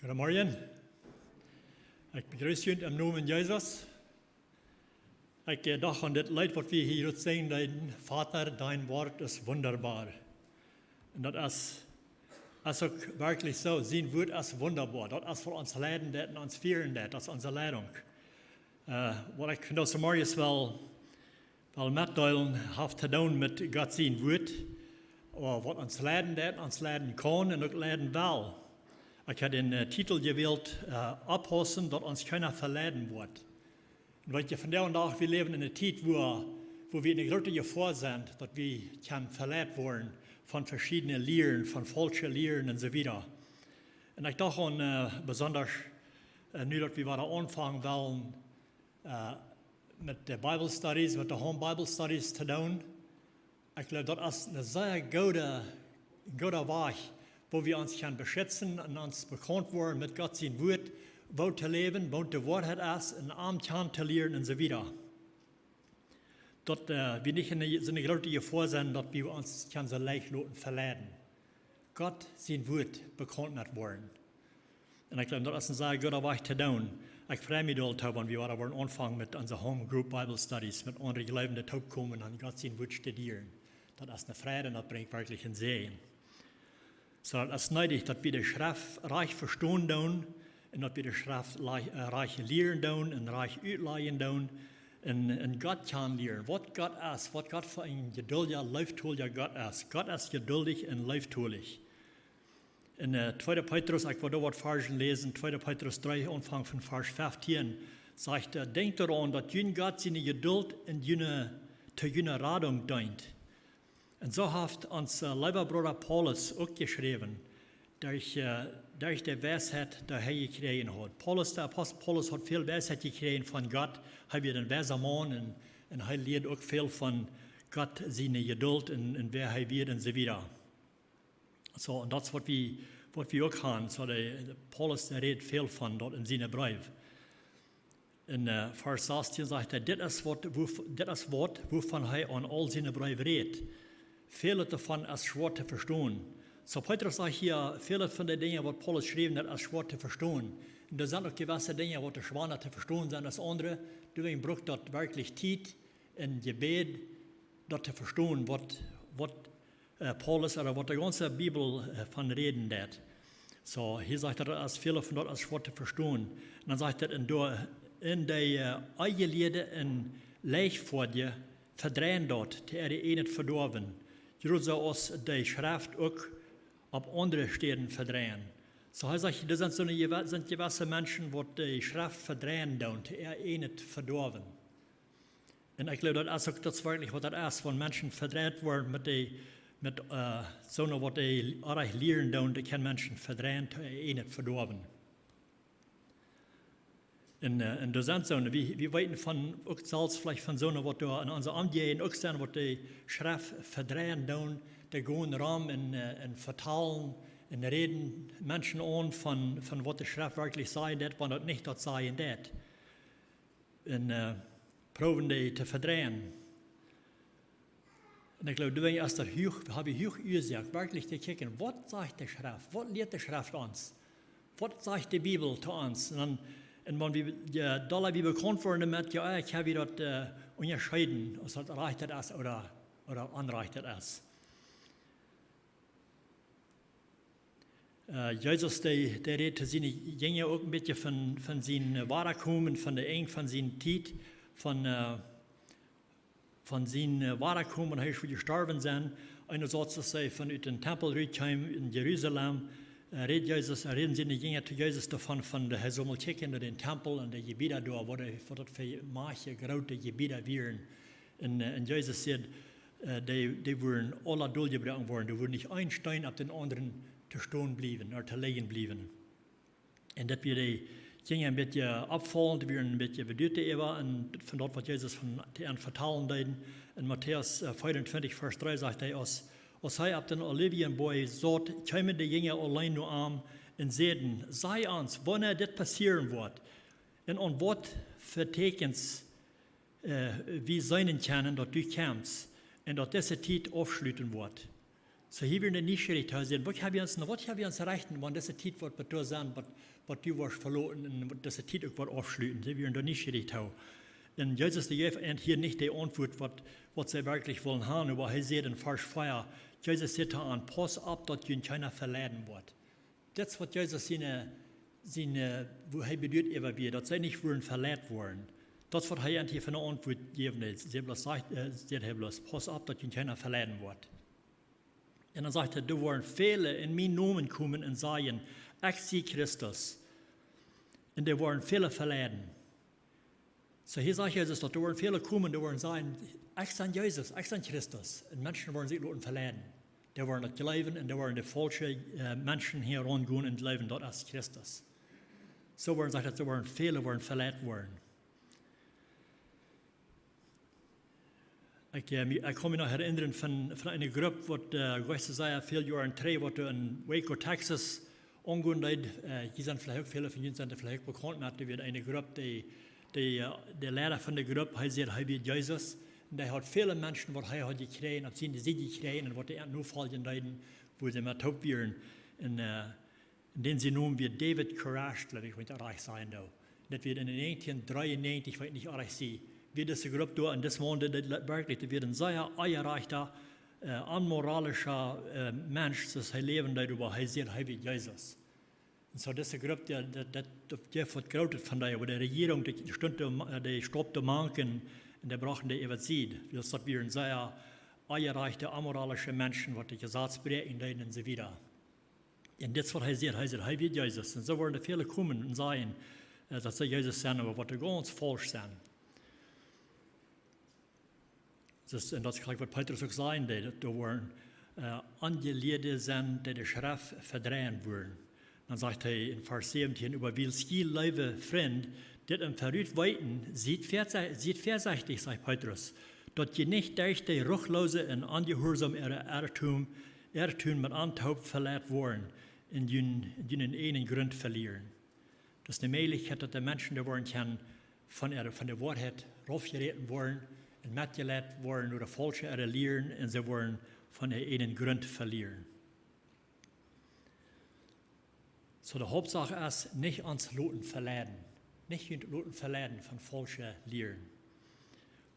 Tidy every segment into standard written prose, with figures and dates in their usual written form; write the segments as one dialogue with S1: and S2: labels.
S1: Goedemorgen. Ik begrüße jullie im Namen Jesus. Ik dacht aan dit lied wat we hier zingen, Vater, dein Wort ist wunderbar. Und das ist auch wirklich so, sein Wort ist wunderbar. Das ist für uns Leiden, das uns führen, das ist unsere Leitung. Wat ik vandaag morgens wel mitteilen heeft te doen met God zijn Wort, wat ons leiden kan en ook leiden wil. Ik heb den Titel gewählt, Oppausen, dat ons kjena feleiden wordt. En wat je vandaag, we leven in een tijd wo wir in een grote gevaar zijn, dat we kan verleid worden van verschiedene Lehren, van falsche Lehren en so weiter. En ik dacht aan besonders, nu dat we wieder anfangen wollen, met de Bible Studies, met de Home Bible Studies te doen. Ik geloof dat is een zeer goede weg, wo wir uns können beschützen und uns bekannt worden mit Gott sein Wort, wo zu leben, wo die Wahrheit ist, in Arm zu lernen und so weiter. Dass wir nicht in so eine große Gefahr sind, dass wir uns so leicht verleiden. Gott sein Wort bekannt nicht worden. Und ich glaube, das ist ein sehr guter Weg zu tun. Ich freue mich darüber, wenn wir anfangen mit unserer Home Group Bible Studies, mit anderen Glaubenden kommen und Gott sein Wort studieren. Das ist eine Freude und das bringt wirklich ein Segen. So, es ist nötig, dass wir die Schrift reich verstehen tun, und dass wir die Schrift reich lernen tun, und reich ausleihen tun, und Gott kann lernen, was Gott ist, was Gott für ein geduldiger, lauftoliger Gott ist. Gott ist geduldig und lauftolig. In 2. Petrus, ich wollte dort Versen lesen, 2. Petrus 3, Anfang von Vers 15, sagt er, denkt daran, dass Gott seine Geduld in zu jener Radung dient. Und so hat uns lieber Bruder Paulus auch geschrieben, durch die Weisheit, die er gekriegt hat. Der Apostel Paulus hat viel Weisheit gekriegt von Gott, er wird ein weiser Mann und er lernt auch viel von Gott, seine Geduld und wer er wird und so weiter. So, und das, was wir auch haben, so Paulus redet viel von dort in seinem Brief. In Vers 16 sagt er, das ist Wort, wovon er an all seine Briefe redet. Viele davon ist schwer zu verstehen. So Petrus sagt hier, viele von den Dingen, die Paulus schrieb, ist schwer zu verstehen. Und da sind auch gewisse Dinge, die schwerer zu verstehen sind als andere. Deswegen braucht das wirklich Zeit in Gebet, das zu verstehen, was Paulus oder was die ganze Bibel von reden wird. So, hier sagt er, dass viele von dort ist schwer zu verstehen. Und dann sagt er, in der Eigelede in Leichfordje verdrehen dort, die nicht verdorben. Zoals die Schrift auch auf andere Stellen verdrehen. So er sagt, das sind gewisse Menschen, die die Schrift verdrehen, die nicht verdorben. Und ich glaube, das ist auch das wirklich, was das ist, wenn Menschen verdreht werden mit so einer, was die auch lernen, die können Menschen verdrehen, die nicht verdorben. Und da sind so, wir weten von, auch selbst vielleicht von so einer, was da in unserer Umgehen auch sind, was die Schrift verdrehen, die gehen rum und vertalen und reden Menschen an von was die Schrift wirklich sagt, was das nicht das sagen wird. Und proben die zu verdrehen. Und ich glaube, deswegen ist das habe ich hoch Ursache, wirklich zu gucken, was sagt die Schrift, was lehrt die Schrift uns, was sagt die Bibel zu uns. Und wenn wir da wie bekannt worden damit, ja, ich habe das unterscheiden, ob es reicht ist oder anreichtet ist. Jesus, der redet seine Jünger auch ein bisschen von seinen Wiederkommen, von der Eng, von seinen Zeit, von seinen Wiederkommen, und er gestorben sind. Einerseits, dass er von dem Tempel rüberkam in Jerusalem, reden seine Jünger zu Jesus davon, er soll mal kicken in den Tempel und die Gebiete da, wo das für manche große Gebiete wären. Und Jesus sagt, die würden alle durchgebracht worden, die würden nicht ein Stein auf den anderen zu stehen bleiben oder zu liegen bleiben. Und dass wir die Jünger ein bisschen abfallen, wir ein bisschen bedeutet und von dort, was Jesus von den vertalen deuten. In Matthäus 25, Vers 3 sagt er, als hij op den Olivienboy zat, kwamen de Jünger alleen nur aan en zeiden, sei uns, wanneer dit passeren wordt, en aan wat voor tekens wie zijn kunnen dat du kommst, en dat deze tijd afsluiten wordt. So hier werden die Neugierigkeit sehen, was haben wir uns erreichen, wenn diese Zeit wird betur sein, was du warst verloren und diese Zeit auch wird aufschlüten. Sie werden da Neugierigkeit. Und Jesus, der gibt hier nicht die Antwort, was sie wirklich wollen haben, aber er sagt in Vers 4, Jesus sagt an, pass ab, dass ihr keiner verleiden wird. Das, was Jesus wo er bedeutet immer wieder, dass sie nicht wollen verletzt werden. Das, was er hier von der Antwort geben will. Sie sagt bloß, pass ab, dass ihr keiner verleiden wird. Und dann sagt er, da wollen viele in meinen Namen kommen und sagen, ich sehe Christus. Und da wollen viele verleiden. So hier sagt Jesus, dass da wollen viele kommen, da wollen sagen, ich bin Jesus, ich bin Christus. Und Menschen wollen sich verleiden. Die wollen das glauben und die wollen die falschen Menschen hier rangehen und glauben, das ist Christus. So wollen sagt, da wollen viele verletzt werden. Ich kann mich noch erinnern von einer Gruppe, die sehr viele Jahre terug, die in Waco, Texas angehen hat. Hier sind vielleicht auch viele von Ihnen vielleicht bekannt, dass wir eine Gruppe, der Lehrer von der Gruppe, er sagt, er wird Jesus. Und er hat viele Menschen, die er hat gekriegt, ob sie gekriegt und was er nur fallen leiden, wo sie mal taub werden. Und den sie nun wie David Courage, glaube ich, wird erreicht sein. Das wird in 1993, wird nicht erreicht sein. Wie diese Gruppe da, und das Monde, wirklich, das wird ein sehr eierreicher, unmoralischer Mensch, das er leben darüber, er sagt, er wird Jesus. Und so diese Gruppe, die vertraut von der, wo die Regierung, die stoppte manken, und die brauchen die Evangelie. Das wir ein sehr eierreicher, amoralischer Menschen, die Gesetz brechen und so weiter. Und das, was er sagt, er wird Jesus. Und so werden viele kommen und sagen, dass sie Jesus sind, aber was ganz falsch sind. Und das kann ich, was Petrus auch sagen, da wollen Angelehte sind, die Schrift verdrehen wollen. Dann sagt er in Vers 17, über wie viel Leben Freund, das im Verrüt weiten, sieht vorsichtig, sagt Petrus, dass je nicht durch die Ruchlose und Angehorsam ihrer Irrtum mit Antaup verletzt worden, in den einen Grund verlieren. Das ist eine Möglichkeit, dass die Menschen, die wollen von der Wahrheit raufgereden worden, und mitgelegt worden oder falsche lehren, und sie wollen von der einen Grund verlieren. So, die Hauptsache ist, nicht ans Loten verleiden. Nicht Loten verleiden von falschen Lehren.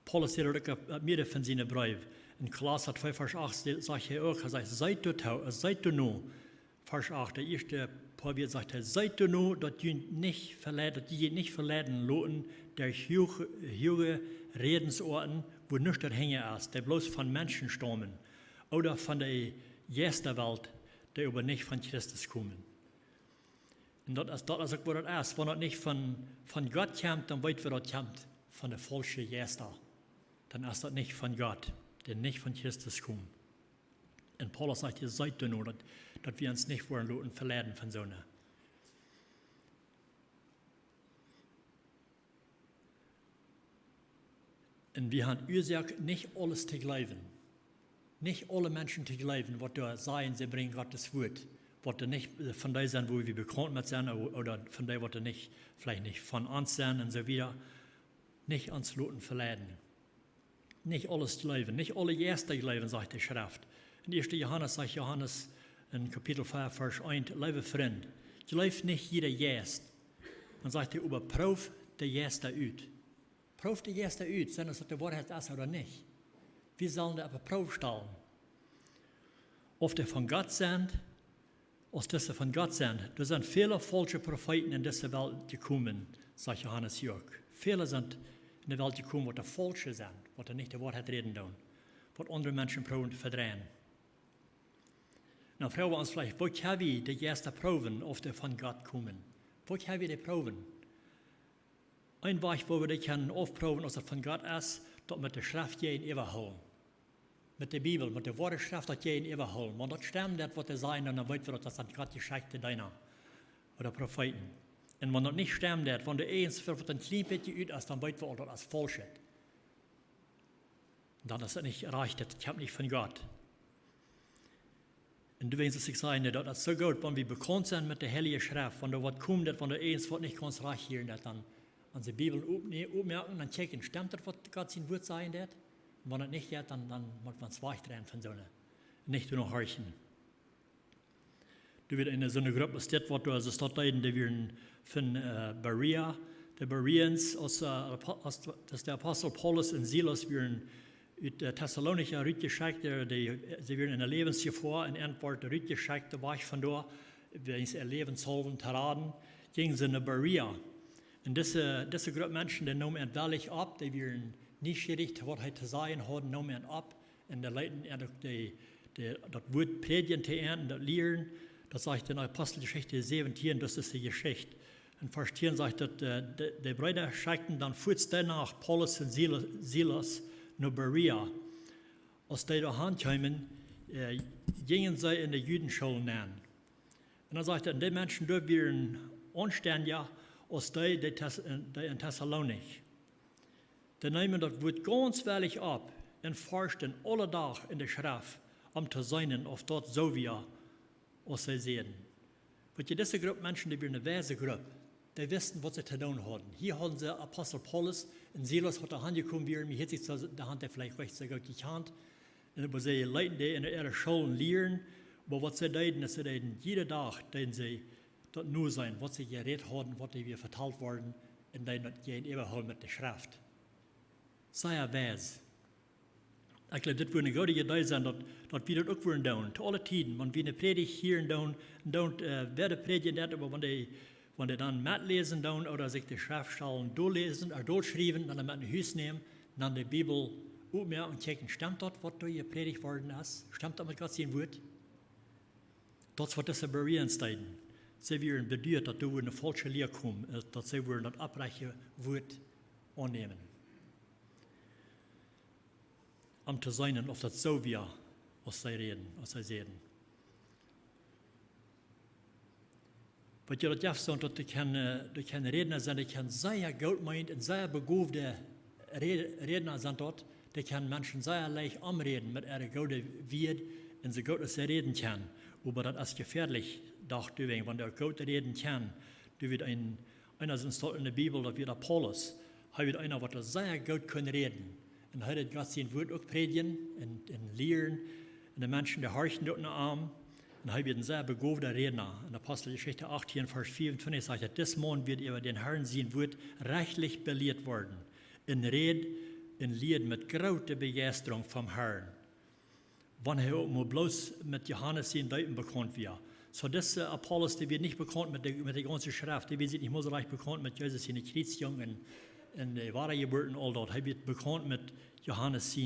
S1: Paulus sagt auch mir von seinen Brief. In Kolosser 2, Vers 8 sagt er auch, seid du nur, Vers 8, der erste Paulus sagt, seid du nur, dass ihr nicht verleiden loten, durch höhere Redensorten, wo nichts hängen ist, die bloß von Menschen stammen, oder von der ersten Welt, die aber nicht von Christus kommen. Und das ist auch, was das ist. Wenn das nicht von Gott kommt, dann weit wir das kommt, von der falschen Erster. Dann ist das nicht von Gott, der nicht von Christus kommt. Und Paulus sagt, ihr seid nur, dass wir uns nicht wollen und verleiden von so einer. Und wir haben Ursache, nicht alles zu glauben. Nicht alle Menschen zu glauben, was da sagen, sie bringen Gottes Wort. Was da nicht von denen sind, wo wir bekannt mit sind, oder von denen, was da nicht, vielleicht nicht von uns sind und so wieder. Nicht ans Loten verleiden. Nicht alles glauben. Nicht alle Erste glauben, sagt die Schrift. In 1. Johannes sagt Johannes in Kapitel 5, Vers 1, liebe Freund, glaubt nicht jeder Erst. Dann sagt er, überprüf der Erste aus. Prüf die Erste aus, sind es die Wahrheit ist oder nicht. Wir sollen da auf eine Probe stellen. Ob die von Gott sind, als diese von Gott sind. Da sind viele falsche Propheten in diese Welt gekommen, sagt Johannes Jörg. Viele sind in die Welt gekommen, die falsche sind, die nicht die Wahrheit reden tun, was andere Menschen proben zu verdrehen. Dann fragen wir uns vielleicht, wo haben wir die ersten Proben, ob die von Gott kommen? Wo haben wir die Proben? Ein Weg, wo wir die können aufproben, ob es von Gott ist, dass mit der Schrift jeden überholen. Mit der Bibel, mit der Wort Schrift, dass jeden überholen. Wenn das stimmt, das wird sein, dann weiß wir, dass das Gott Geschichte deiner oder Propheten. Und wenn das nicht stimmt, wenn der eins für ein klein bisschen aus ist, dann weiß wir, dass das falsch ist. Dann ist das nicht erreicht, das kommt nicht von Gott. Und du willst sich sagen, das ist so gut, wenn wir bekannt sind mit der Heiligen Schrift, wenn da was kommt, wenn der eins nicht ganz reagieren, dann an die Bibel aufmerken, dann checken, stimmt das, was Gott sein Wort sagen wird? Und wenn das nicht geht, dann muss man es weich drehen von so einer. nicht nur noch horchen. Du wird in so eine Gruppe steht, wo du also statt leiden, die werden von Berea, die Bereans, dass der Apostel Paulus und Silas werden uit Thessalonica rütgeschickt, sie werden in der Lebensgefahr in Antwort rütgeschickt, da war ich von da, wenn sie ihr Leben sollen verraten, gingen sie nach Berea. Und diese Gruppe Menschen, die nehmen wirklich ab, die werden nicht gerichtet, was heute zu sein haben, nehmen ab, und die Leute, das Wort predigen zu ernten, das Lehren, das sagt in Apostelgeschichte 17, das ist die Geschichte. In Vers 10 sagt, dass die Brüder schickten dann kurz danach Paulus und Silas nach Berea. Als die da hinkamen, gingen sie in die Judenschule nennen. Und dann sagt er, die Menschen dort waren anständiger als die in Thessalonik. Die nehmen das Wort ganz ehrlich ab und forschen alle Tag in der Schrift, um zu sein, auf dort so wie als sie sehen. Weil diese Gruppe Menschen, die waren eine weise Gruppe, die wussten, was sie zu tun hatten. Hier hatten sie Apostel Paulus und Silas, hat da angekommen, mir hat sich da Hand vielleicht recht sehr gut gekannt. Und aber sie Leute, die in ihrer Schulen lehren, aber was sie deuten, ist, sie deuten jeden Tag, deuten sie dort nur sein, was sie geredet haben, was sie verteilt worden, und dann gehen überall mit der Schrift. Sei weise. Ich glaube, das würde eine gute Idee sein, dass wir das auch würden tun, zu allen Tiden. Wenn wir eine Predigt hier tun, werden predigen, aber wenn die dann mitlesen tun oder sich die Schriftstellen durchlesen oder durchschreiben, dann mit dem Haus nehmen, dann die Bibel aufmerken und checken, stimmt das, was da gepredigt worden ist? Stimmt das mit Gottes Wort? Das wird diese Bereansteiten. Sie werden bedeutet, dass du eine falsche Lehre kommen, dass sie würden das abreiche Wort annehmen. Um zu sein, auf das so wie, was sie reden, was sie sehen. Weil ihr das so, dass du kann Redner sein, die kann sehr gut meint und sehr begabte Redner sind dort, die kann Menschen sehr leicht anreden mit ihrer guten Wert und so gut, dass sie reden kann. Aber das ist gefährlich, dachte ich, wenn der gut reden kann. Du wird einer sind in der Bibel, das wird der Paulus, er wird einer, der sehr gut kann reden. Und er hat Gott sein Wort auch predigen und lehren. Und die Menschen, die horchen dort nach Arm. Und er wird ein sehr begabter Redner. In Apostelgeschichte 18, Vers 24 sagt er, dieses Mann wird über den Herrn sein Wort reichlich belehrt worden. In Red, in Lied mit großer Begeisterung vom Herrn. Wenn er auch mal bloß mit Johannes sein Deuten bekannt wird. So das Apollos, der wird nicht bekannt mit der ganzen Schrift. Der wird nicht mehr so leicht bekannt mit Jesus in der Kriegsjungen. In der wahre Geburt und all dort, er wird bekannt mit Johannes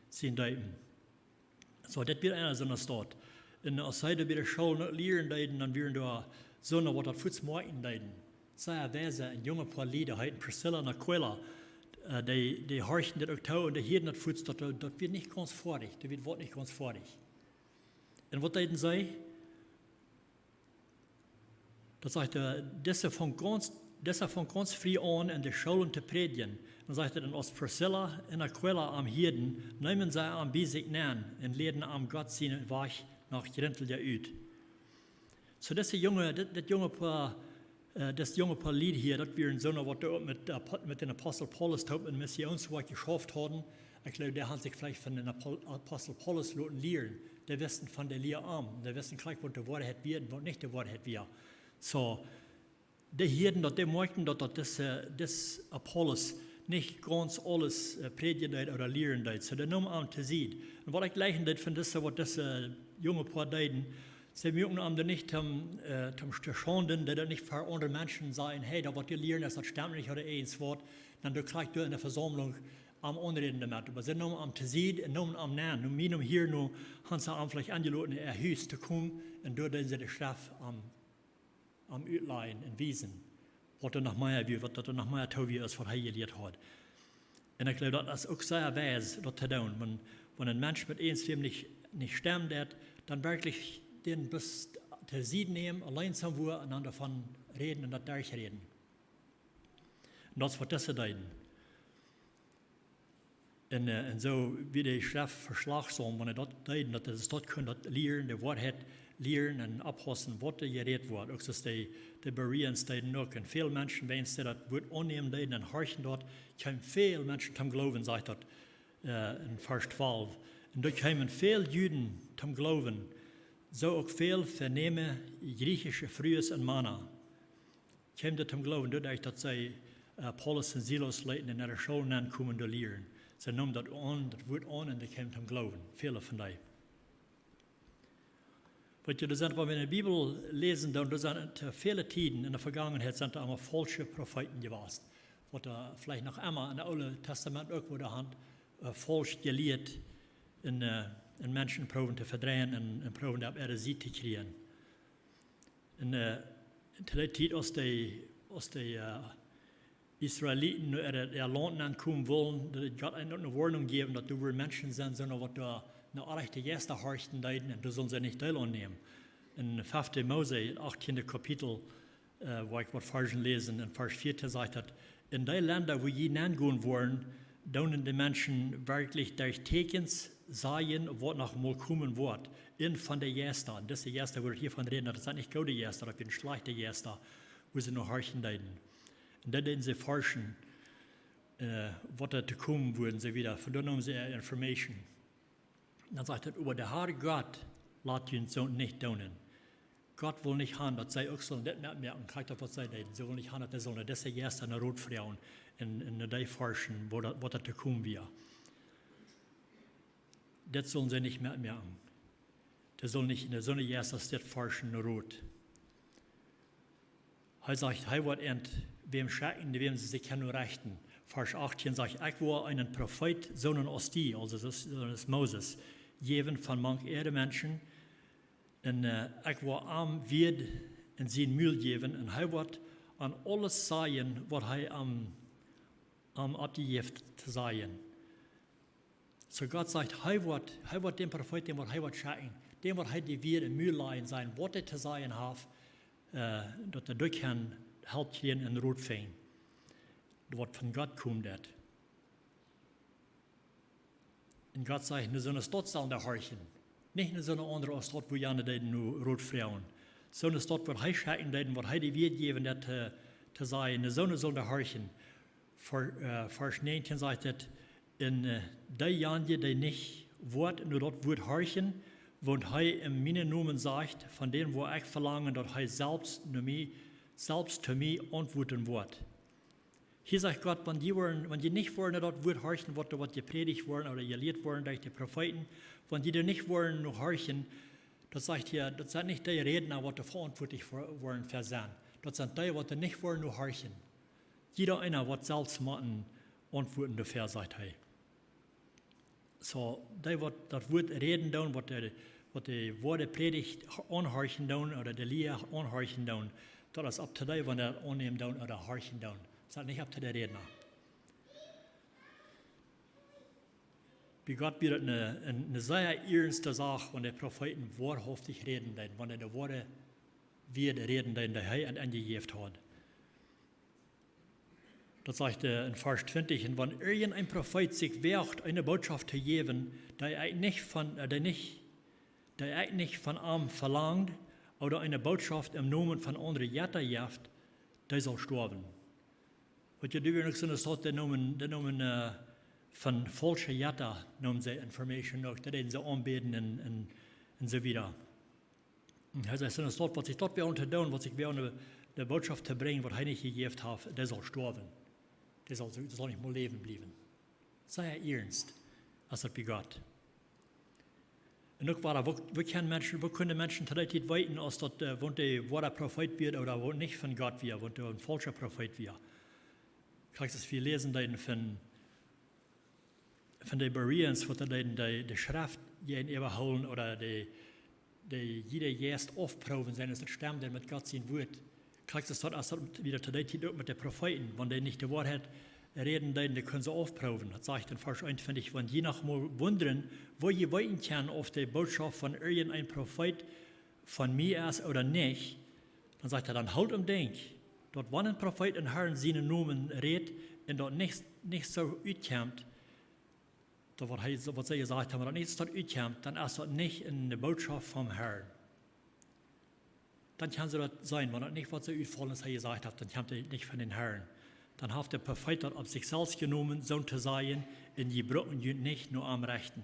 S1: sein Deuten. So, das wird einer so einer Stadt. Und als sie da wieder Schulen lehren deuten, dann werden da so eine, was das Fußmarken deuten. Sehr weise, ein junge paar Lieder, heiten Priscilla und Aquila, die horchen das auch tau und die hören das Fuß, das wird nicht ganz fertig, das wird nicht ganz fertig. Und was deuten sie? Das sagt er, das von ganz früh an in der Schulen zu predigen. Dann sagt er dann, als Priscilla und Aquila am Hirden, nehmen sie am Bisig nennen und lehren am Gott seinen Weg nach Grentel der Üd. So das junge Paar Lied hier, das wir in so einer, was mit den Apostel Paulus in Missionswerk geschafft haben. Ich glaube, der hat sich vielleicht von den Apostel Paulus lehren. Der wissen von der Lehre an. Der wissen gleich, was die Wahrheit wird und was nicht die Wahrheit wird. So, die Hirten, die merkten, dass das Apollos nicht ganz alles predigen oder lehren. So, die nehmen an zu sehen. Und was ich gleich von das, was diese junge Paar deuten, sie mögen am nicht zum Schanden, die nicht für andere Menschen sagen, hey, da was die lehren, das stimmt nicht oder ins Wort, dann kriegt du in der Versammlung am Anreden damit. Aber sie nehmen am zu sehen und nehmen am Nahen. Und mir hier nur, haben sie am vielleicht angeladen, in ihr Haus zu kommen und dort sie die Schrift am Utleihen und Wiesen, was er nach Meier wird, was er nach Meier Tobi ist, was er gelehrt hat. Und ich glaube, das ist auch sehr weise, das zu tun. Wenn ein Mensch mit einem nicht stimmt, dann wirklich den bis zu sehen nehmen, allein zu wo und dann davon reden und das durchreden. Und das wird das deuten. Und so wie die Schrift verschlagsam, wenn er das deuten, dass er das können, das lehren, die Wahrheit lehren und abhassen, was da geredet wird. Auch dass die Bereans deuten auch. Und viele Menschen, wenn sie das Wort annehmen deuten und horchen dort, viele Menschen glauben, sagt das in Vers 12. Und da kamen viele Juden zum Glauben, so auch viele vernehme griechische Frühes und Männer. Kamen zum Glauben, dadurch, dass sie Paulus und Silas leiten in ihrer Schule ankommen zu lehren. Sie nahmen das an, das Wort an und die kamen zum Glauben, viele von denen. Weil wir in der Bibel lesen, da sind viele Tiden in der Vergangenheit sind da einmal falsche Propheten gewesen. Was da vielleicht noch einmal in dem Alten Testament auch wo der Hand falsch gelehrt in Menschen proben zu verdrehen und proben auf ihre Seite zu kriegen. In der Zeit, als die Israeliten in ihr Land ankommen wollen, dass Gott ihnen eine Warnung geben, dass du Menschen sind, sondern was da eine rechte Gäste horchten deuten, und du sollen sie nicht teilnehmen. In 5. Mose, 18. Kapitel, wo ich was Versen lesen, in Vers 4 sagt, dass in den Ländern, wo je hingehen wollen, daunen die Menschen wirklich durch Tekens sehen, was nach mal kommen wird, in von der Gäste. Und diese Gäste, wo ich hiervon reden, das sind nicht gute Gäste, das sind schlechte Gäste, wo sie noch horchen deuten. Und dann denen sie forschen, was da zu kommen würden, sie wieder, von dann haben sie Information. Dann sagt er, über der Herr Gott lässt ihn so nicht tun. Gott will nicht haben, dass sie auch so nicht merken, kriegt das, was sie tun. Sie will nicht haben, dass sie sollen, dass sie erst eine Rotfrauen in der forschen, was da zu kommen wird. Das sollen sie nicht mehr merken. Das soll nicht in der Sonne erst das forschen, nur rot. Er sagt, er wird wem schacken, wem sie sich können rechten. Vers 18 sagt, ich war einen Prophet, Sohn aus die, also das ist Moses, geben von manch Menschen, und ich war arm wird in sein Mühl geben, und er wird an alles sagen, was er am abgegeben zu sagen. So Gott sagt, er wird dem Prophet, dem er wird schacken, dem wird er die wird in Mühl leihen sein, was er zu sagen hat, dass er durch kann, helpt hier in Rot fängt. Was von Gott kommt. Und Gott sagt, nur so eine Stadt sollen da horchen. Nicht nur so eine andere Stadt, wo jene nur Rotfrauen. So eine Stadt, wo er schauen, wo er die Wert geben, das zu sagen, nur so eine sollen da horchen. Vers 19 sagt es, in die Jahren, die nicht Wort, nur dort wird horchen, wo er in meinen Namen sagt, von denen, wo ich verlange, dass er selbst zu mir antworten wird. Hier sagt Gott, wenn die nicht wollen, dort wird horchen, was gepredigt worden oder gelehrt worden durch die Propheten, wenn die nicht wollen, nur horchen, das sagt hier, das sind nicht die Redner, die verantwortlich wollen für sein. Das sind die, die nicht wollen, nur horchen. Jeder einer wird selbst machen, antworten dafür, sagt er. So, die, die das Wort reden, was die Worte predigt, anhorchen, oder die Lehre anhorchen, das ist ab zu dir, wenn er annehmen oder horchen. Das ist nicht ab zu der Redner. Wie Gott bietet eine sehr ernste Sache, wenn die Propheten wahrhaftig reden, wenn die Worte reden, die er angegeben hat. Das sagt er in Vers 20, und wenn irgendein Prophet sich wagt, eine Botschaft zu geben, die er nicht von ihm verlangt, oder eine Botschaft im Namen von anderen Jätter jaft, der soll sterben. Und die übrigens in der Stadt, die nehmen von falschen Jätter, nehmen sie Information noch, die sie anbeten und so wieder. Und er sagt in der Stadt, was ich dort tun, was ich eine Botschaft zu bringen, was er nicht gegeben hat, der soll sterben. Der soll nicht mehr leben bleiben. Sei ernst, als das bei Gott. Und auch war wo können Menschen zu der Zeit weiten, als das, wo der wahre Prophet wird oder wo nicht von Gott wird, wo der ein falscher Prophet wird. Kannst du viel lesen von den Bereans, wo die Schrift überholen oder jeder Gäst aufproben, sein, dass das stimmt, der mit Gott sein wird. Kannst du das wieder zu der Zeit auch mit den Propheten, wenn die nicht die Wahrheit reden, die können sie aufproben. Das sagt in Vers 1, finde ich, wenn je nach mal wundern, wo je weiten kann auf die Botschaft von irgendeinem Prophet von mir ist oder nicht, dann sagt er, dann halt Denk. Dort, wenn ein Prophet in Herrn seinen Namen redet und dort nicht so utkommt, da was sie gesagt haben, nicht so utkommt, dann ist das nicht in der Botschaft vom Herrn. Dann kann es das sein, wenn das nicht was so utfallen ist, gesagt hat, dann kommt es nicht von den Herrn. Dann hat der Prophet das auf sich selbst genommen, so zu sein, in die Brücken nicht nur am Rechten.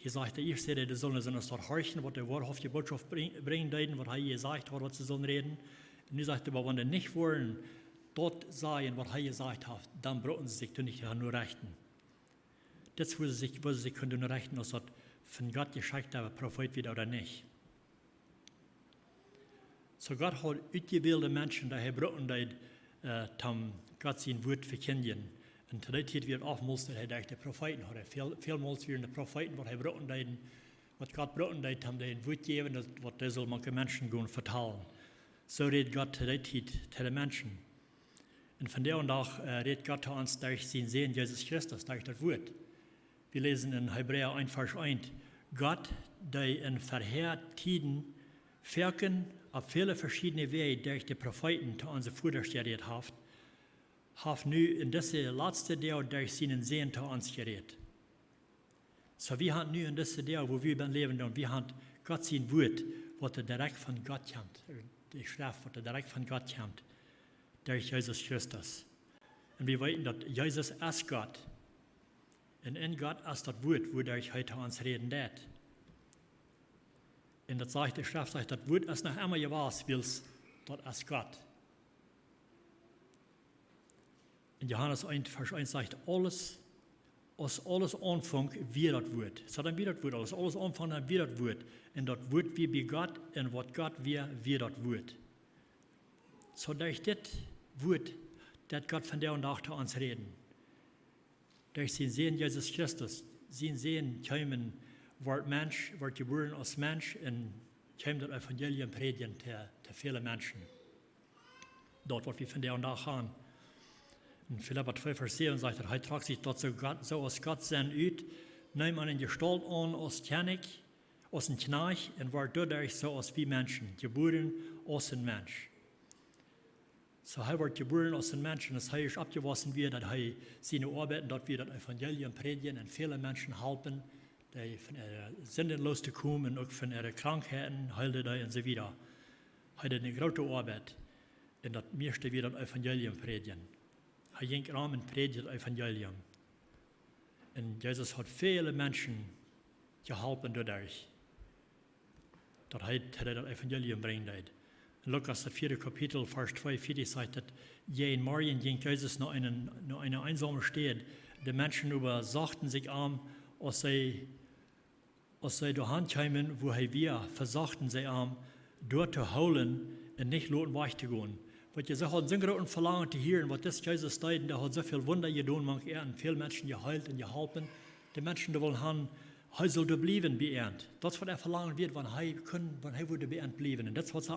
S1: Hier sagt der Erste, die sollen uns dort horchen, was der wahrhaftige Botschaft bringen deuten, was er gesagt hat, was sie sollen reden. Und nu sagt er, aber wenn sie nicht wollen, dort sagen, was er gesagt hat, dann brauchen sie sich nicht nur rechten. Das, wo sie sich können nur rechten, dass das von Gott geschickt der Prophet wird oder nicht. So Gott hat ausgewählte Menschen, die brauchen, die Gott sein Wort verkündigen. Und zu der Zeit wird oftmals durch die Propheten, oder vielmals werden die Propheten, was brauchen, was Gott brauchen, die haben den Wort gegeben, was das soll manche Menschen gehen vertalen. So redet Gott zu der Zeit zu den Menschen. Und von der und auch redet Gott zu uns durch sein Sehen Jesus Christus, durch das Wort. Wir lesen in Hebräer 1, Vers 1, Gott, der in Verheertiden Werken auf viele verschiedene Wege durch die Propheten zu unseren Vätern geredet hat nu in diese letzte Jahr durch seinen Sehen zu uns geredet. So wir haben nu in diese Jahr, wo wir leben, und wir haben Gott sein Wort, was direkt von Gott kommt, die Schrift, was direkt von Gott kommt, durch Jesus Christus. Und wir wissen, dass Jesus ist Gott. Und in Gott ist das Wort, wodurch heute uns reden wird. Und das sagt die Schrift, sagt, das Wort ist noch immer gewahr, weil das ist Gott. In Johannes 1, Vers 1 sagt, alles Anfang wie das Wort. So dann wie das Wort, alles Anfang dann wie das Wort. Und das Wort wie bei Gott, und was Gott wie das Wort. So durch das Wort, das Gott von der und nach zu uns reden. Durch sein Sehen Jesus Christus, sein Sehen kommen, wird Mensch, wird geboren als Mensch, und kommt das Evangelium predigen zu vielen Menschen. Dort, was wir von der und nach haben. In Philipper 2, Vers 7 sagt er, tragt sich dort so als Gott sein ut, nimmt man in Gestalt an als Kjenig, als ein Knach, und wird dadurch so als wie Menschen, geboren als ein Mensch. So er wird geboren als ein Mensch, und das heißt abgewaschen wird, dass er seine Arbeiten dort wieder das Evangelium predigen und viele Menschen helfen, die von ihrer Sünden loszukommen und auch von ihren Krankheiten, heilen und so weiter. Er hat eine große Arbeit, und das meiste wieder das Evangelium predigen. Er ging rum und predigte das Evangelium. Und Jesus hat viele Menschen geholfen dadurch, dass er das Evangelium bringt. In Lukas, das 4. Kapitel, Vers 42 sagt, dass jeden Morgen ging Jesus nach einer einsamen Stadt. Die Menschen übersachten sich als sie dahin kamen, wo er war, versachten sie dort zu holen und nicht loten wegzugehen. Weil sie hat so großen Verlangen zu hören, was das Jesus deuten, der hat so viel Wunder getan, und viele Menschen geheilt und geholfen. Die Menschen, die wollen haben, er soll bleiben bei ihm. Das, was verlangen wird, wenn er würde bei ihm bleiben. Und das, was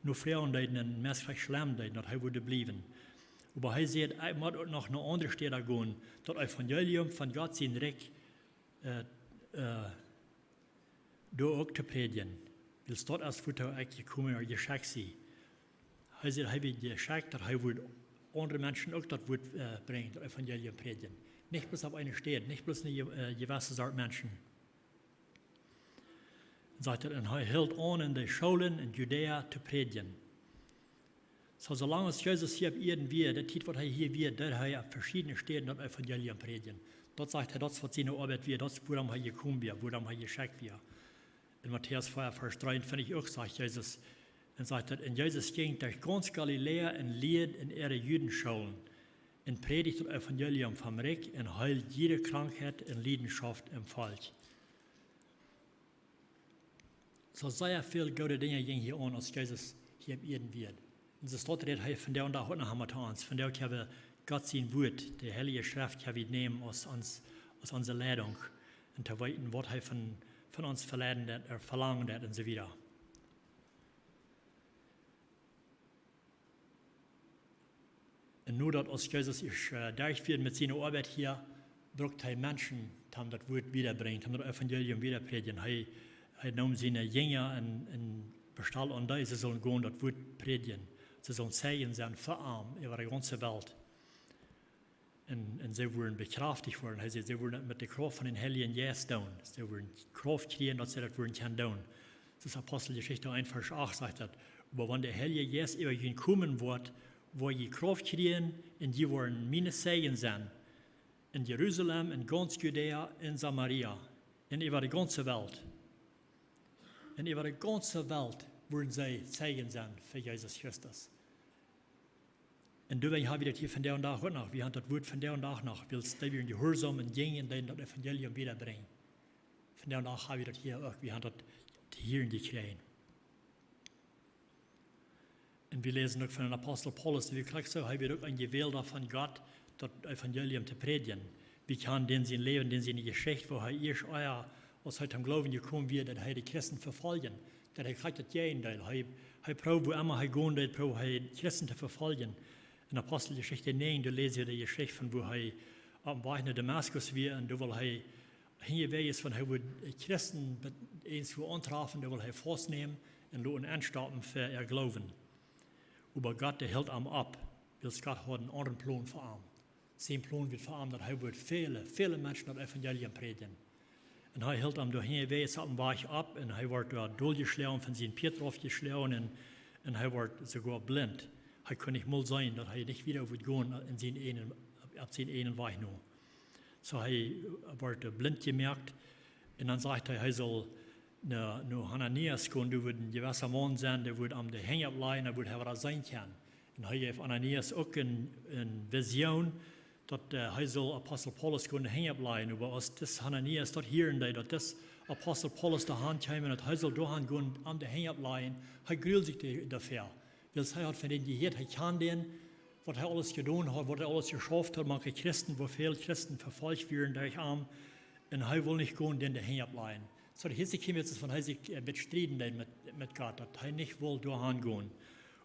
S1: nur Frauen deuten und Messreich schlimm deuten, dass er würde bleiben. Aber er sagt, er muss noch eine andere Stelle gehen, das Evangelium von Gott sein Recht da auch zu predigen. Weil es dort erst wird er gekommen und geschickt sein. Er sagt, er wird geschickt, dass er andere Menschen auch das Wort bringen, das Evangelium predigen. Nicht bloß auf eine Stadt, nicht bloß eine gewisse Art Menschen. Und sagt er, und er hielt an in den Schulen in Judäa zu predigen. So, solange Jesus hier auf Erden wird, der Zeit, was er hier wird, der er auf verschiedenen Städten das Evangelium predigen. Dort sagt er, das, was seine Arbeit wird, das, woran er gekommen wird, woran er geschickt wird. In Matthäus 4, Vers 3, finde ich auch, sagt Jesus, und sagt er, und Jesus ging durch ganz Galiläa und lehrt in ihre Judenschulen und predigt das Evangelium vom Reich und heilt jede Krankheit und Leidenschaft im Volk. So sehr viele gute Dinge gingen hier an, als Jesus hier auf Erden wird. Und das dort redet von der und da heute noch einmal zu uns. Von der können wir Gott sein Wort, die Heilige Schrift, können wir nehmen als unsere Leitung und zu weiten, was er von uns verlangen hat und so weiter. Und nur, dass als Jesus durchführt mit seiner Arbeit hier, braucht er Menschen, die das Wort wiederbringen, die das Evangelium wiederpredigen. Er nahm seine Jünger und bestellt an die, sie sollen gehen, das Wort predigen. Sie sollen Zeichen sein für arm über die ganze Welt. Und sie wurden bekräftigt worden. Er sagt, sie wurden mit der Kraft von den Heiligen Geist tun. Sie wurden Kraft kriegen, dass sie das tun können. Das ist Apostelgeschichte 1, Vers 8 sagt das. Aber wenn der Heilige Geist über ihn kommen wird, wo die Kraft kriegen, und die wollen meine Zeichen sein. In Jerusalem, in ganz Judäa, in Samaria, Und über die ganze Welt. Und über die ganze Welt würden sie Zeichen sein für Jesus Christus. Und deswegen habe ich das hier von der und Tag noch. Wir haben das Wort von der und Tag noch. Willst du die Gehorsam und Dingen, die das Evangelium wiederbringen. Von der und Tag habe ich das hier auch. Wir haben das hier gekriegt. Und wir lesen auch von dem Apostel Paulus, wie gesagt, so haben wir auch ein Gewählter von Gott, das Evangelium zu predigen. Wie kann denn sein Leben, denn seine Geschichte, wo erst aus heute am Glauben gekommen wird, dass die Christen verfolgen. Dass kriegt das Gegenteil. Er probt, wo immer gehen will, probt die Christen zu verfolgen. In der Apostelgeschichte 9, da lesen wir die Geschichte von, wo auf dem Weg nach Damaskus war, und da will hingeweisen ist, von die Christen irgendwo antreffen, da will festnehmen und lassen anstoppen für ihr Glauben. Aber Gott, der hält ihm ab, weil Gott hat einen anderen Plan für ihn. Sein Plan wird für ihn, dass er viele Menschen das Evangelium predigen. Und er hält ihm dahin, auf dem Weg ab, und er wird durchgeschlagen, von seinem Petrus geschlagen, und er wird sogar blind. Er kann nicht mal sein, dass er nicht wieder wird gehen auf seinen einen Weg noch. So er wird blind gemerkt, und dann sagt er soll nach Ananias gehen, der wird ein gewisser Mann sein, der wird am Hängen bleiben, der wird was sein kann. Und er gibt Ananias auch eine Vision, dass er soll Apostel Paulus gehen hängen bleiben, aber als das Ananias dort hier in dass das Apostel Paulus da kam, dass er soll da gehen am Hängen bleiben, er grüßt sich dafür. Weil er hat von denen gehört, er kann den, was er alles getan hat, was er alles geschafft hat, manche Christen, wo viele Christen verfolgt werden durch ihn, und er will nicht gehen, den hängen bleiben. So, hier kommt jetzt von, er sich bestritten mit Gott, dass er nicht will dahin gehen.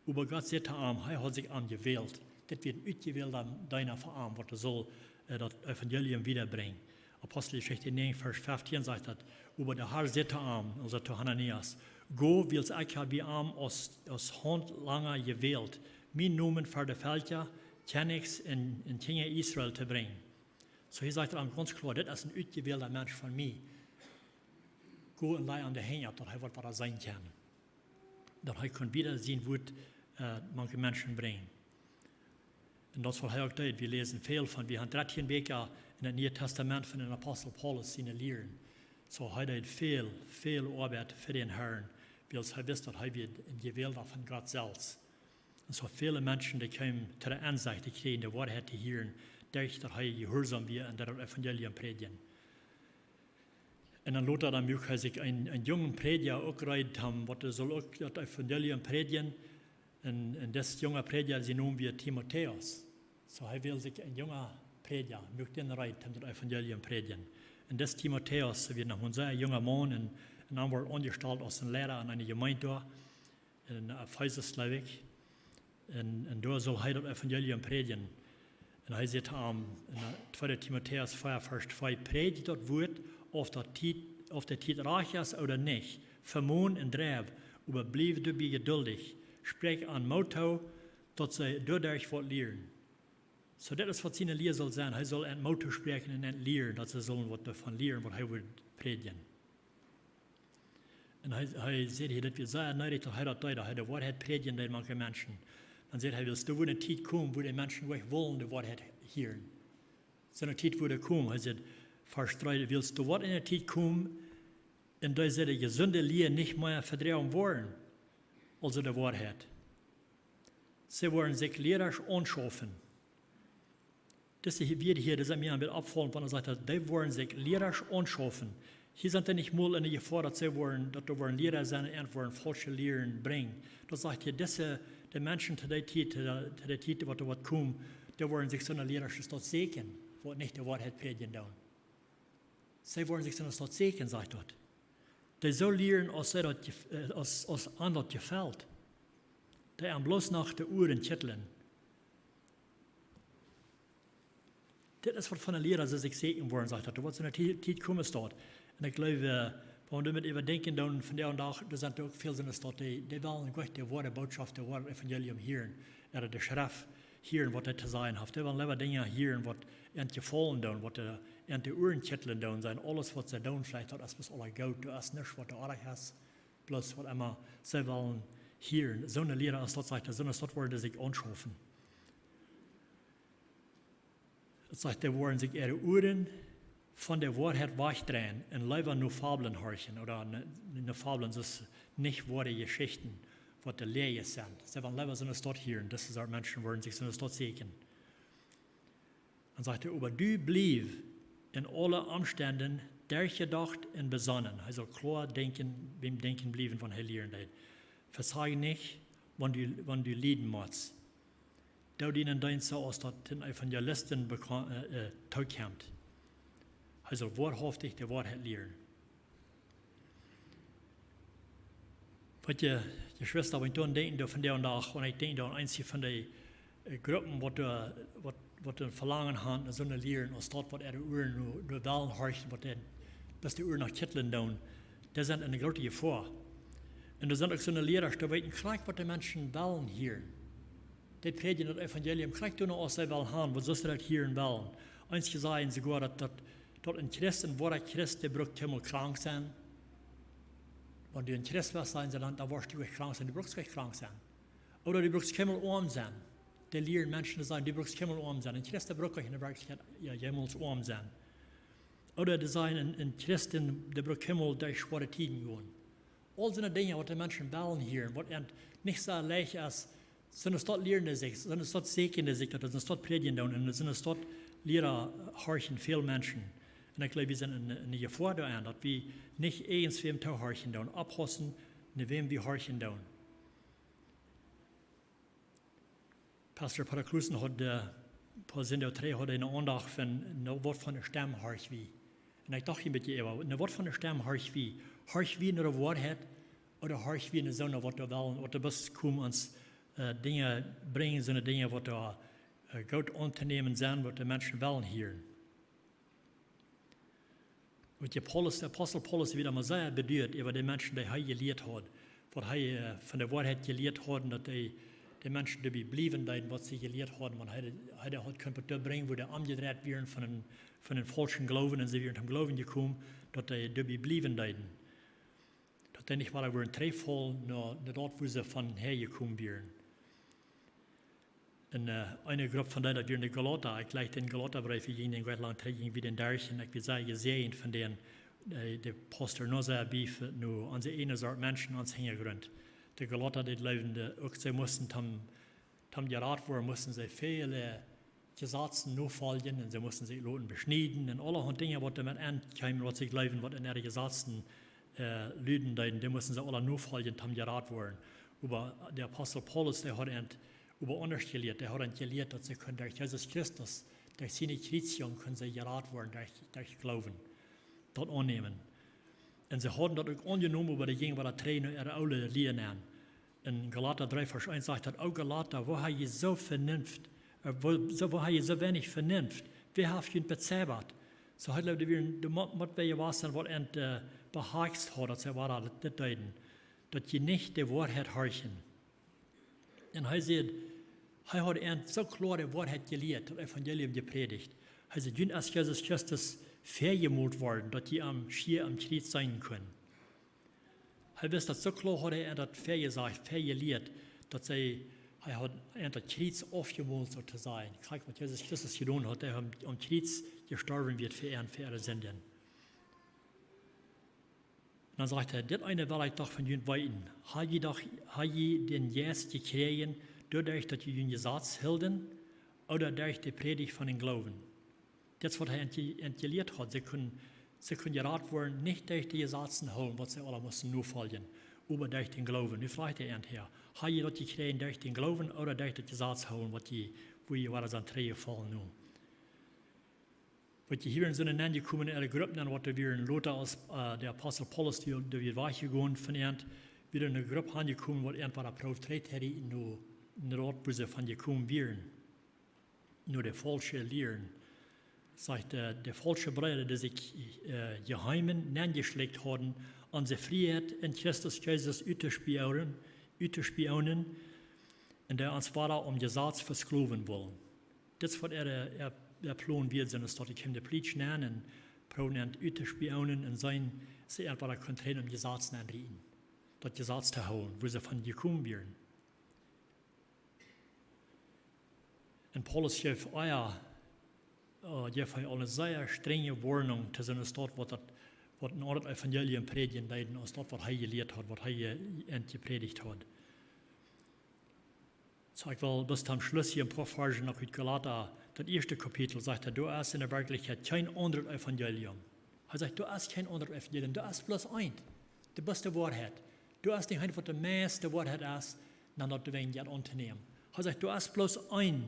S1: Aber Gott sagt ihm, er hat sich angewählt. Das wird ausgewählt an deiner Verarm, was er soll das Evangelium wiederbringen. Apostelgeschichte 9, Vers 15 sagt das. Aber der Herr sagt ihm, also zu Hananias, go, willst ich habe ihm aus Hand langer gewählt, mein Namen für die Völker, Königs in Kinder Israel zu bringen. So hier sagt er ihm ganz klar, das ist ein ausgewählter Mensch von mir. Go und leih an der Hänge ab, dass er was sein kann. Dass er kann wieder sehen, wo manche Menschen bringen. Und das war auch dort. Wir lesen viel von, wir haben 13 Bücher in dem Neuen Testament von dem Apostel Paulus seine Lehren. So er hat viel Arbeit für den Herrn, weil er wisst, dass er ein Gewählter von Gott selbst. Und so viele Menschen, die kommen zu der Ansicht, die kriegen die Wahrheit zu hören, dadurch, dass er gehorsam wird und das Evangelium predigen. Und dann lässt er dann auch sich einen jungen Prediger auch gereiht haben, was soll auch das Evangelium predigen. Und das junge Prediger, sie nennen wir Timotheus. So er will sich ein junger Prediger, möchte den Reit, das Evangelium predigen. Und das Timotheus wird noch ein sehr junger Mann, und dann wird angestellt als ein Lehrer an einer Gemeinde in Oppausen. Und da soll er das Evangelium predigen. Und er sagt in 2. Timotheus 4, Vers 2, predigt das Wort, auf der Zeit reich ist oder nicht, vermohn und dreib, aber bleib dabei geduldig. Sprech an Motto, dass sie dadurch was lernen. So, das ist, was seine Lehre soll sein. Er soll an Motto sprechen und an Lehren, dass sie sollen was davon lernen, was er will predigen. Und er sagt hier, dass wir sehr neidig, dass er die Wahrheit predigen, die manche Menschen. Dann sagt er, willst du, wo eine Zeit kommen, wo die Menschen wirklich wollen, die Wahrheit hören. So eine Zeit, wo die kommen, er sagt, Vers 3, willst du, was in der Zeit kommen, in der sie die gesunde Lehre nicht mehr verdrehen wollen, also die Wahrheit. Sie wollen sich lehrerisch anschaffen. Das wird hier, das ist mir ein bisschen abfallen, wenn er sagt, die wollen sich lehrerisch anschaffen. Hier sind sie nicht mal in der Gefahr, dass sie wollen, dass die Lehrer sein und wollen falsche Lehren bringen. Das sagt hier, die Menschen zu der Zeit, was kommen, die wollen sich so eine lehrerisch Stadt segnen, wo nicht die Wahrheit predigen. Sie wollen sich so eine Stadt segnen, sagt dort. Die soll lehren, als anderen gefällt. Die haben bloß nach den Uhren kitteln. Das ist, was von der Lehrer sich segnen wollen, sagt er. Was in der Zeit kommen dort. Und ich glaube, wenn wir damit überdenken, dann von der und da sind auch viele in der Stadt, die wollen Gott die wahre Botschaft, der wahre Evangelium hören. Oder die Schrift hören, was das zu sein hat. Die wollen lieber Dinge hören, was ihnen gefallen tun, was die Uhren kitteln tun, sein. Alles, was sie tun, vielleicht hat es bis alle gut, du hast nicht, was du auch hast. Bloß, was immer sie wollen hören. So eine Lehre, als das sagt, so eine Stadt wollen sich anschaffen. Das sagt, die wollen sich ihre Uhren von der Wahrheit wegdrehen und lieber nur Fabeln horchen oder eine Fabeln, das ist nicht wahre Geschichten, was die Lehre sind. Sie wollen lieber so eine Stadt hören, das ist auch Menschen wollen sich so eine Stadt sehen. Und sagte, aber du blieb in allen Umständen durchgedacht und besonnen. Also klar denken, beim Denken blieben von Helierendheit. Versage nicht, wenn du leiden musst. Da dienen dein so aus, dass den Evangelisten zukommt. Also wahrhaftig die Wahrheit lehren. Weil die Schwester, wenn du denken von der und nach, und ich denke an einzige von den Gruppen, was du verlangen haben, so eine Lehren, als dort, was Uhren nur Wellen horchen, was die Uhren nach Kitteln tun, das sind eine große Gefahr. Und da sind auch so eine Lehrer, die wissen, gleich, was die Menschen wollen hier. Die predigen das Evangelium, gleich du noch aus der Welt haben, was sollst du das hier wollen? Einige sagen sogar, dass ein Christ, ein wahrer Christ, der braucht immer krank sein. Wenn du ein Christ wirst sein, dann wirst du krank sein, du brauchst nicht krank sein. Oder du brauchst immer arm sein. Die lehren Menschen zu sagen, du brauchst immer arm sein. Ein Christ, der braucht in der Wirklichkeit jemals arm sein. Oder die sagen, ein Christ, der braucht immer durch schwere Tiden gehen. All diese Dinge, was die Menschen wollen hier, was nicht so leicht ist, sind es dort lehren sich, sind es dort segnen sich, sind es dort predigen und sind es dort Lehrer horchen viele Menschen. Und ich glaube, wir sind in eine Gefahr da, dass wir nicht eins wem zu horchen tun, abhossen, ne wem wir horchen tun. Pastor Paraklusen hat paar Sinn der 3 hat eine Andacht von ein Wort von der Stamm horch wie. Und ich dachte mit ihr, ein Wort von der Stamm horch wie nur eine Wahrheit oder horch wie eine Sonne, was da wollen, was da bis kommen uns Dinge bringen, so eine Dinge, was da gut unternehmen sind, was die Menschen wollen hier. Und der Apostel Paulus wieder mal sehr bedeutet über die Menschen, die er gelehrt hat, was er von der Wahrheit gelehrt hat, dass die Menschen, die blieben, was sie gelehrt haben, und er hat können bringen, wo die angedreht werden von den falschen Glauben, und sie werden zum Glauben gekommen, dass die blieben. Dass die nicht waren treifvoll, nur dort, wo sie von hergekommen wären. Und eine Gruppe von denen, wir in der Galater, ich gleich den Galaterbrief, ich ging den Gott trägt wie den Därchen, ich will sagen, gesehen von denen, der Pastor nur sehr beef, nur an die eine Sorte Menschen ans Hintergrund. Die Galater, die lebende, auch sie mussten tam gerat worden, mussten sie viele Gesetzen nachfolgen, und sie mussten sich Leuten beschneiden, und allerhand Dinge, was damit ankamen, was sie leben, was in ihre Gesetzen Lüden, die mussten sie alle nachfolgen, tam gerat worden. Aber der Apostel Paulus, der hat über anders gelehrt. Der hat gelehrt, dass sie durch Jesus Christus, durch seine Kreation, können sie gerat werden, durch Glauben, dort annehmen. Und sie haben das auch angenommen, über die Gegenwart der Tränen ihre Aule lernen. In Galater 3, Vers 1 sagt er, oh Galater, wo hast du so Vernunft, wo hast du so wenig Vernunft, wer hat ihn bezahlt? So hat er die Mut, wer was dann, was er behagst hat, dass er war, das deuten, dass sie nicht die Wahrheit horchen. Und er sagt, er hat so klar die Wahrheit gelehrt, das Evangelium gepredigt. Er sagt, junt als Jesus Christus vergemult worden, dass die schier am Kreuz sein können. Er wisst, dass so klar hat das vergesagt, vergelehrt, dass er hat das Kreuz aufgemult sozusagen. Gleich, was Jesus Christus getan hat, er am Kreuz gestorben wird für ihre Sünden. Und dann sagt er, das eine will ich doch von junt weiten. Habe je den Jes gekriegt, dadurch, dass ihr den Gesetz hielten, oder durch die Predigt von den Glauben. Das, was er gelehrt hat, sie können geraten werden, nicht durch die Gesetze holen, was sie alle mussten nur folgen, aber durch den Glauben. Nu fragt er her, habe je das gekriegt durch den Glauben oder durch das Gesetz holen, wo ihr war an Träge fallen nun. Wat je hier in zo'n land gekomen in de groep, dan wat wir in Lothar als der Apostel Paulus, die wir weggegangen von ihnen, wieder in eine Gruppe angekommen, was einfach approfiert hätte, in der Ort, wo sie von gekommen wären. Nur der falsche Lehren. Sagt der falsche Brüder, die sich geheimen angeschlägt haben, an die Freiheit in Christus Jesus auszuspionen, und der uns war, Gesetz versklaven wollen. Das war der Plan wird, sondern dass ich ihm die Pflicht nennen, probieren auszuspionen und sie einfach kontrollieren, Gesetz zu reden. Das Gesetz zu holen, wo sie von gekommen wären. Und Paulus schreibt, geeft hij al een zeer strenge warning te zijn staat wat een ander evangelium predigen leiden, als dat wat hij geleerd had, wat hij gepredigt had. So ik wil bis zum Schluss hier ein paar Verse noch uit Galater, das erste Kapitel, sagt du hast in der Wirklichkeit kein anderes Evangelium. Er sagt, du hast kein anderes Evangelium, du hast bloß eins, die beste Wahrheit. Du hast nicht einfach die meiste Wahrheit ist, dann dat du wen jetzt unternehmen. Er sagt, du hast bloß ein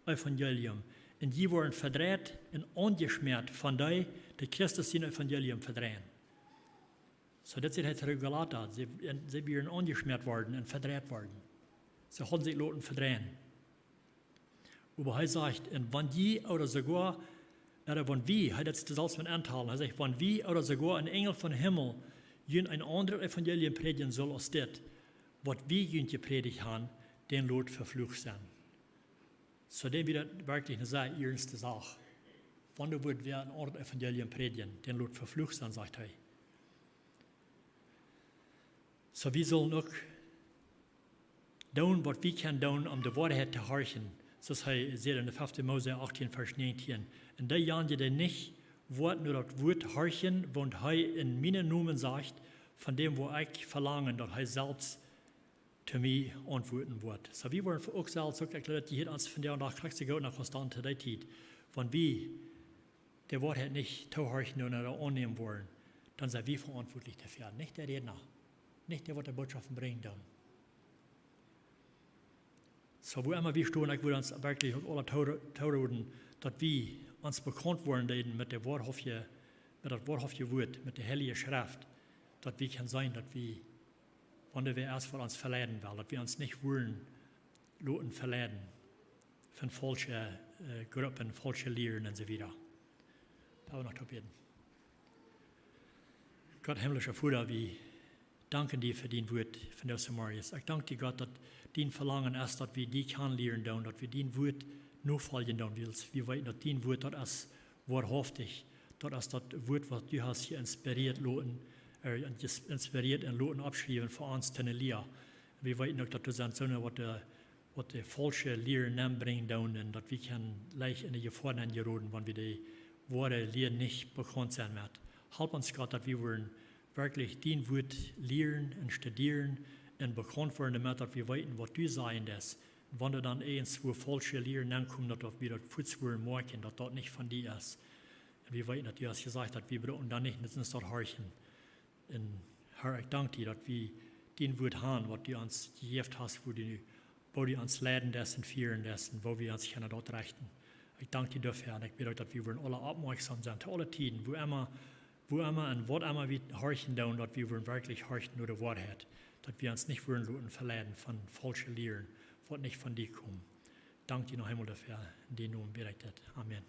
S1: Evangelium. Und die worden verdreht und angeschmiert von die Christus sein Evangelium verdrehen. So das ist halt Galater, sie werden angeschmiert worden und verdreht worden. Sie haben sich lassen verdrehen. Aber er sagt, und wenn die oder sogar, oder wenn wir, er hat jetzt das alles mit Anteil, er sagt, wenn wir oder sogar ein Engel von Himmel ein anderes Evangelium predigen soll als das, was wir gepredigt haben, den Lot verflucht sein. So dem wieder wirklich eine sehr ernste Sache. Wenn du würdest ein anderes Evangelium predigen, den Lot verflucht sein, sagt er. So wir sollen auch tun, was wir können tun, um die Wahrheit zu horchen. So sagt er in der 5. Mose 18, Vers 19. Und die Jan, die nicht Wort nur das Wort horchen, wenn er in meinen Namen sagt, von dem, wo ich verlange, dass er selbst zu mir antworten wird. So wir wollen auch selbst erklärt, die uns von der nach kriegst du nach konstante Zeit. Wenn wir der Wahrheit nicht zuhorchen oder annehmen wollen, dann sind wir verantwortlich dafür, nicht der Redner, nicht der, was die Botschaften bringt. So wo immer wir stehen, ich würde uns wirklich alle tauren, dass wir uns bekannt werden mit der wahrhaftigen Wort, mit der heiligen Schrift, dass wir können sein, dass wir, wenn wir erst von uns verleiden wollen, dass wir uns nicht wollen, lassen verleiden von falschen Gruppen, falschen Lehren und so weiter. Da wir noch zu beten. Gott, himmlischer Vater, wir danken dir für dein Wort von der Samarias. Ich danke dir, Gott, dass dein Verlangen ist, dass wir die kennenlernen, dass wir dein Wort nachfolgen willst. Wir wissen, dass dein Wort das ist wahrhaftig, das ist das Wort, was du hast hier inspiriert und Loten abschreiben für uns zu Lehre. Wir wissen auch, dass du sagst, was die falsche Lehren bringen und dass wir leicht in die Gefahr geraten, wenn wir die wahre Lehre nicht bekannt sein wird. Help uns, Gott, dass wir wirklich dein Wort lehren und studieren und bekannt werden, damit wir wissen, was du sagen lässt. Wenn du dann eins, wo falsche Lehren ankommen, dass wir das Fußspuren merken, dass das nicht von dir ist. Und wir wissen, dass du hast gesagt, dass wir brauchen dann nicht uns dort horchen. Und Herr, ich danke dir, dass wir dein Wort haben, was du uns gegeben hast, wo du uns leiden lässt und führen lässt und wo wir uns dort richten. Ich danke dir dafür und ich bitte, dass wir alle aufmerksam sind, zu allen Tiden, wo immer und was immer wir horchen, dass wir wirklich horchen nur die Wahrheit, dass wir uns nicht lassen verleiten von falschen Lehren, was nicht von dir kommt. Danke dir noch einmal dafür, in den Namen bitte ich das. Amen.